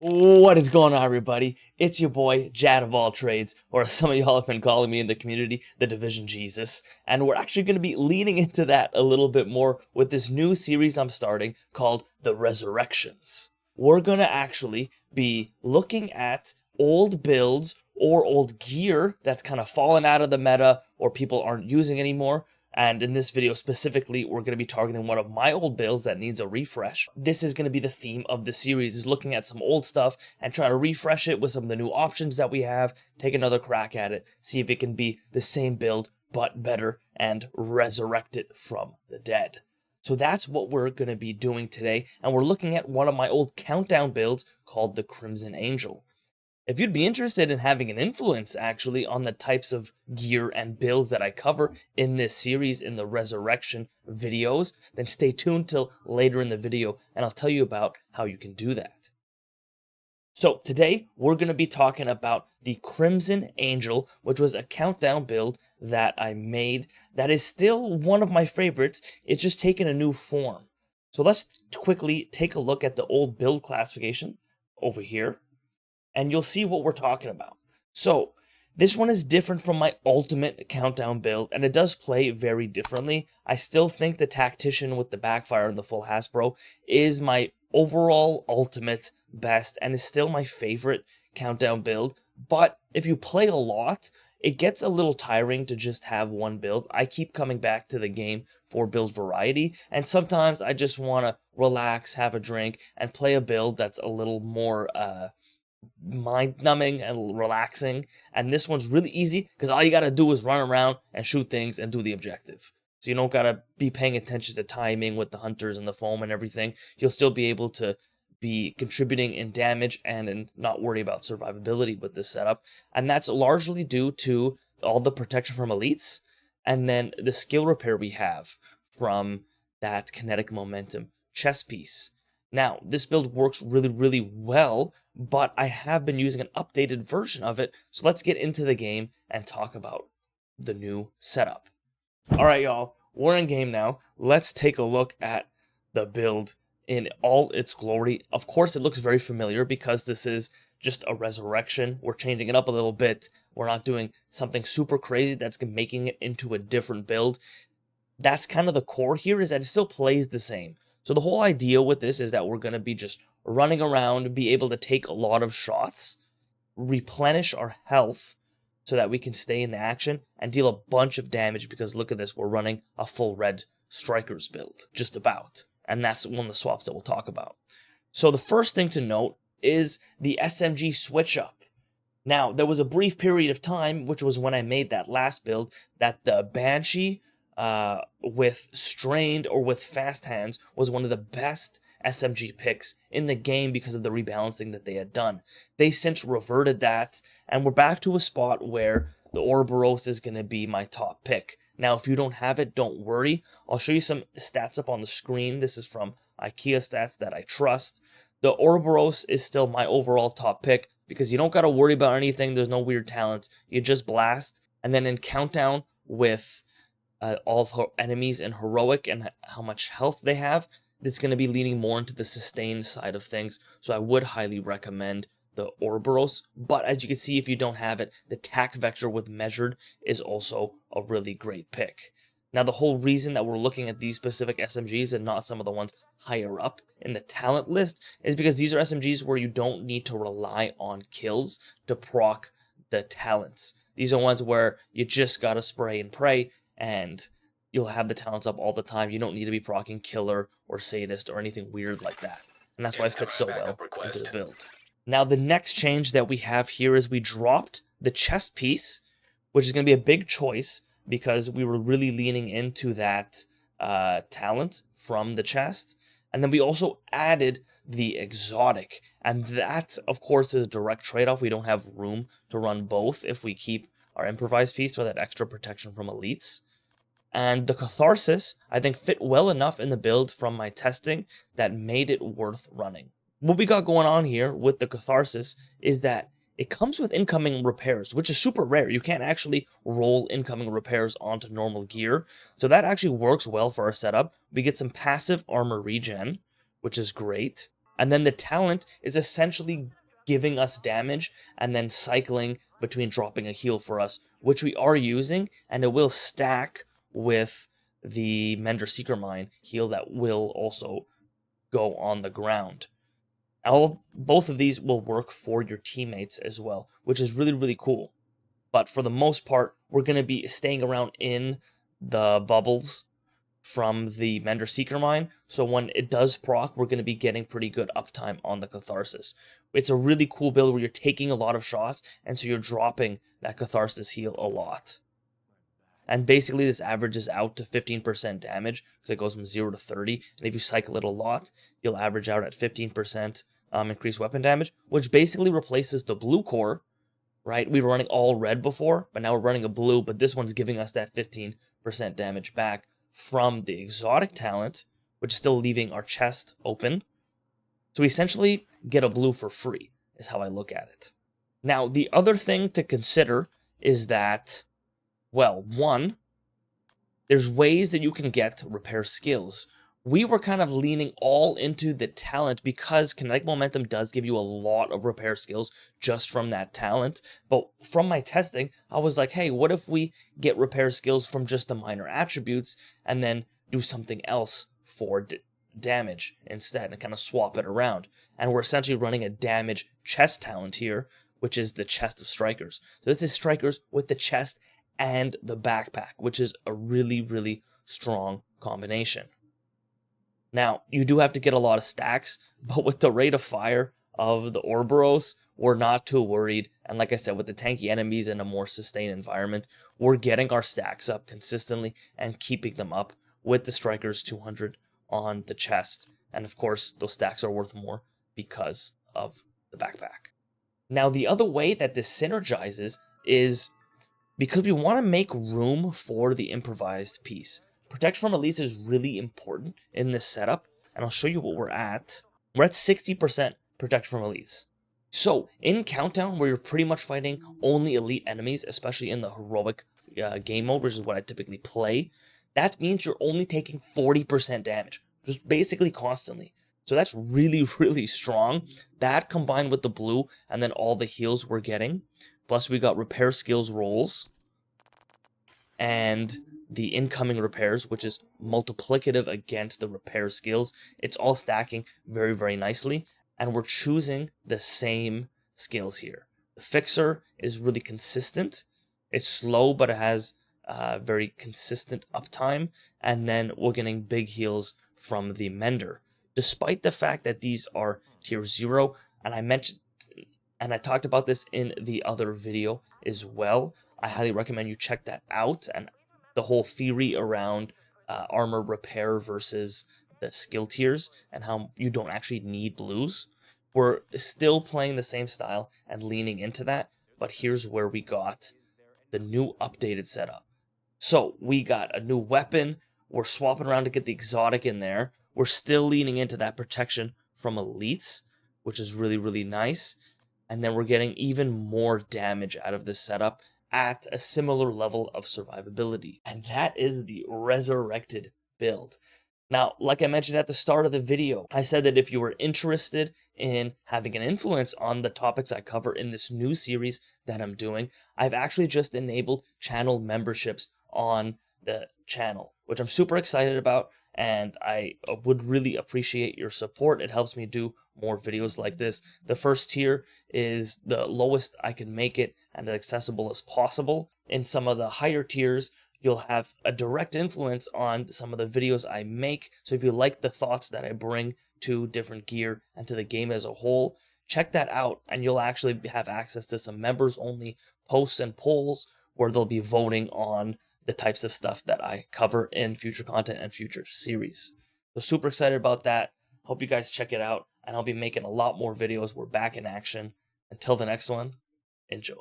What is going on, everybody? It's your boy, Jad of All Trades, or as some of y'all have been calling me in the community, the Division Jesus. And we're actually going to be leaning into that a little bit more with this new series I'm starting called The Resurrections. We're going to actually be looking at old builds or old gear that's kind of fallen out of the meta or people aren't using anymore. And in this video specifically, we're going to be targeting one of my old builds that needs a refresh. This is going to be the theme of the series, is looking at some old stuff and trying to refresh it with some of the new options that we have, take another crack at it, see if it can be the same build, but better, and resurrect it from the dead. So that's what we're going to be doing today, and we're looking at one of my old countdown builds called the Crimson Angel. If you'd be interested in having an influence, actually, on the types of gear and builds that I cover in this series in the Resurrection videos, then stay tuned till later in the video, and I'll tell you about how you can do that. So today, we're going to be talking about the Crimson Angel, which was a countdown build that I made that is still one of my favorites. It's just taken a new form. So let's quickly take a look at the old build classification over here, and you'll see what we're talking about. So, this one is different from my ultimate countdown build, and it does play very differently. I still think the Tactician with the Backfire and the full Hasbro is my overall ultimate best, and is still my favorite countdown build. But if you play a lot, it gets a little tiring to just have one build. I keep coming back to the game for build variety, and sometimes I just want to relax, have a drink, and play a build that's a little more mind-numbing and relaxing. And this one's really easy because all you gotta do is run around and shoot things and do the objective. So you don't gotta be paying attention to timing with the hunters and the foam and everything. You'll still be able to be contributing in damage and in not worry about survivability with this setup. And that's largely due to all the protection from elites and then the skill repair we have from that kinetic momentum chess piece. Now, this build works really well, but I have been using an updated version of it, so let's get into the game and talk about the new setup. Alright, y'all, we're in game now. Let's take a look at the build in all its glory. Of course, it looks very familiar because this is just a resurrection. We're changing it up a little bit. We're not doing something super crazy that's making it into a different build. That's kind of the core here, is that it still plays the same. So the whole idea with this is that we're going to be just running around, be able to take a lot of shots, replenish our health so that we can stay in the action, and deal a bunch of damage because look at this, we're running a full red strikers build, just about. And that's one of the swaps that we'll talk about. So the first thing to note is the SMG switch up. Now, there was a brief period of time, which was when I made that last build, that the Banshee with strained or with fast hands was one of the best SMG picks in the game because of the rebalancing that they had done. They since reverted that, and we're back to a spot where the Ouroboros is going to be my top pick. Now, if you don't have it, don't worry. I'll show you some stats up on the screen. This is from IKEA stats that I trust. The Ouroboros is still my overall top pick because you don't got to worry about anything. There's no weird talents. You just blast, and then in countdown with all enemies in heroic and how much health they have, it's going to be leaning more into the sustained side of things. So I would highly recommend the Ouroboros. But as you can see, if you don't have it, the Tac Vector with Measured is also a really great pick. Now, the whole reason that we're looking at these specific SMGs and not some of the ones higher up in the talent list is because these are SMGs where you don't need to rely on kills to proc the talents. These are ones where you just gotta spray and pray, and you'll have the talents up all the time. You don't need to be proccing Killer or Sadist or anything weird like that. And that's why it fits so well into the build. Now, the next change that we have here is we dropped the chest piece, which is going to be a big choice because we were really leaning into that talent from the chest. And then we also added the exotic. And that, of course, is a direct trade-off. We don't have room to run both if we keep our improvised piece for that extra protection from elites. And the Catharsis, I think, fit well enough in the build from my testing that made it worth running. What we got going on here with the Catharsis is that it comes with incoming repairs, which is super rare. You can't actually roll incoming repairs onto normal gear. So that actually works well for our setup. We get some passive armor regen, which is great. And then the talent is essentially giving us damage and then cycling between dropping a heal for us, which we are using, and it will stack with the Mender Seeker Mine heal that will also go on the ground. Both of these will work for your teammates as well, which is really, really cool. But for the most part, we're going to be staying around in the bubbles from the Mender Seeker Mine, so when it does proc, we're going to be getting pretty good uptime on the Catharsis. It's a really cool build where you're taking a lot of shots, and so you're dropping that Catharsis heal a lot. And basically this averages out to 15% damage, because it goes from 0 to 30, and if you cycle it a lot, you'll average out at 15% increased weapon damage, which basically replaces the blue core, right? We were running all red before, but now we're running a blue, but this one's giving us that 15% damage back from the exotic talent, which is still leaving our chest open. So we essentially get a blue for free, is how I look at it. Now, the other thing to consider is that, well, one, there's ways that you can get repair skills. We were kind of leaning all into the talent because Kinetic Momentum does give you a lot of repair skills just from that talent. But from my testing, I was like, hey, what if we get repair skills from just the minor attributes and then do something else for damage instead and kind of swap it around? And we're essentially running a damage chest talent here, which is the Chest of Strikers. So this is Strikers with the chest and the backpack, which is a really, really strong combination. Now, you do have to get a lot of stacks, but with the rate of fire of the Ouroboros, we're not too worried. And like I said, with the tanky enemies in a more sustained environment, we're getting our stacks up consistently and keeping them up with the Strikers 200 on the chest. And of course, those stacks are worth more because of the backpack. Now, the other way that this synergizes is because we want to make room for the improvised piece. Protection from elites is really important in this setup, and I'll show you what we're at. We're at 60% protection from elites. So, in Countdown, where you're pretty much fighting only elite enemies, especially in the heroic game mode, which is what I typically play, that means you're only taking 40% damage, just basically constantly. So that's really, really strong. That combined with the blue, and then all the heals we're getting, plus we got repair skills rolls, and the incoming repairs, which is multiplicative against the repair skills. It's all stacking very, very nicely, and we're choosing the same skills here. The Fixer is really consistent. It's slow, but it has very consistent uptime, and then we're getting big heals from the Mender. Despite the fact that these are tier 0, and I mentioned, and I talked about this in the other video as well, I highly recommend you check that out, and the whole theory around armor repair versus the skill tiers and how you don't actually need blues. We're still playing the same style and leaning into that, but here's where we got the new updated setup. So we got a new weapon, we're swapping around to get the exotic in there, we're still leaning into that protection from elites, which is really, really nice, and then we're getting even more damage out of this setup at a similar level of survivability. And that is the Resurrected build. Now, like I mentioned at the start of the video, I said that if you were interested in having an influence on the topics I cover in this new series that I'm doing, I've actually just enabled channel memberships on the channel, which I'm super excited about, and I would really appreciate your support. It helps me do more videos like this. The first tier is the lowest I can make it and as accessible as possible. In some of the higher tiers, you'll have a direct influence on some of the videos I make. So if you like the thoughts that I bring to different gear and to the game as a whole, check that out, and you'll actually have access to some members only posts and polls where they'll be voting on the types of stuff that I cover in future content and future series. So super excited about that. Hope you guys check it out, and I'll be making a lot more videos. We're back in action. Until the next one, enjoy.